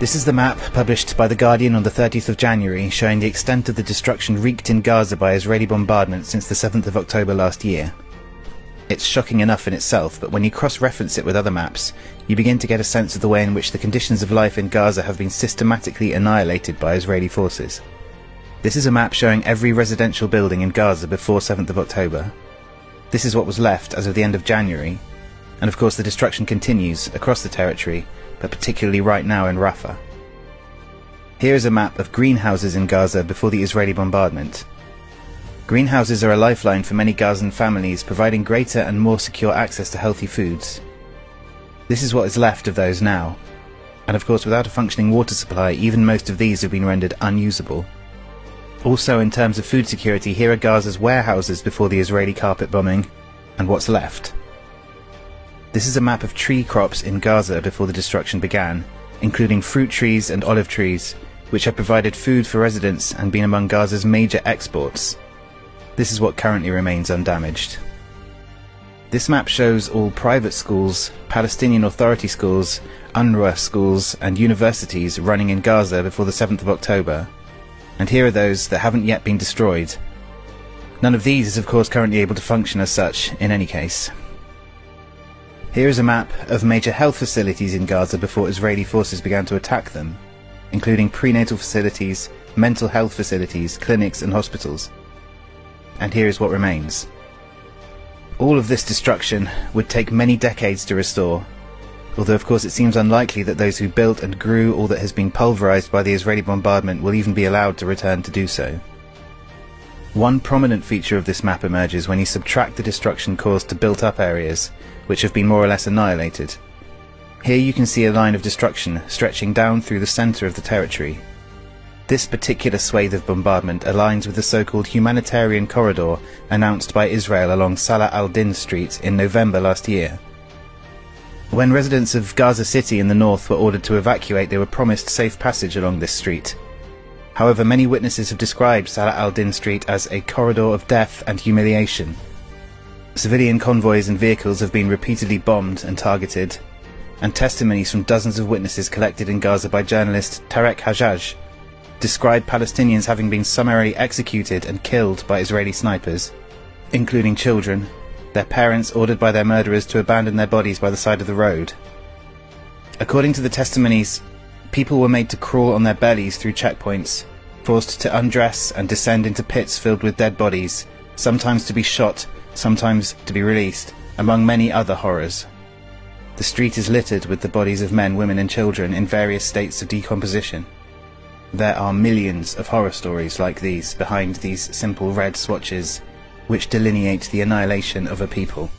This is the map published by The Guardian on the 30th of January, showing the extent of the destruction wreaked in Gaza by Israeli bombardment since the 7th of October last year. It's shocking enough in itself, but when you cross-reference it with other maps, you begin to get a sense of the way in which the conditions of life in Gaza have been systematically annihilated by Israeli forces. This is a map showing every residential building in Gaza before 7th of October. This is what was left as of the end of January, and of course the destruction continues across the territory, but particularly right now in Rafah. Here is a map of greenhouses in Gaza before the Israeli bombardment. Greenhouses are a lifeline for many Gazan families, providing greater and more secure access to healthy foods. This is what is left of those now, and of course without a functioning water supply, even most of these have been rendered unusable. Also, in terms of food security, here are Gaza's warehouses before the Israeli carpet bombing, and what's left. This is a map of tree crops in Gaza before the destruction began, including fruit trees and olive trees, which have provided food for residents and been among Gaza's major exports. This is what currently remains undamaged. This map shows all private schools, Palestinian Authority schools, UNRWA schools and universities running in Gaza before the 7th of October. And here are those that haven't yet been destroyed. None of these is of course currently able to function as such in any case. Here is a map of major health facilities in Gaza before Israeli forces began to attack them, including prenatal facilities, mental health facilities, clinics and hospitals. And here is what remains. All of this destruction would take many decades to restore, although of course it seems unlikely that those who built and grew all that has been pulverized by the Israeli bombardment will even be allowed to return to do so. One prominent feature of this map emerges when you subtract the destruction caused to built-up areas, which have been more or less annihilated. Here you can see a line of destruction stretching down through the centre of the territory. This particular swathe of bombardment aligns with the so-called humanitarian corridor announced by Israel along Salah al-Din Street in November last year. When residents of Gaza City in the north were ordered to evacuate, they were promised safe passage along this street. However, many witnesses have described Salah al-Din Street as a corridor of death and humiliation. Civilian convoys and vehicles have been repeatedly bombed and targeted, and testimonies from dozens of witnesses collected in Gaza by journalist Tarek Hajjaj describe Palestinians having been summarily executed and killed by Israeli snipers, including children, their parents ordered by their murderers to abandon their bodies by the side of the road. According to the testimonies, people were made to crawl on their bellies through checkpoints, forced to undress and descend into pits filled with dead bodies, sometimes to be shot, sometimes to be released, among many other horrors. The street is littered with the bodies of men, women and children in various states of decomposition. There are millions of horror stories like these behind these simple red swatches, which delineate the annihilation of a people.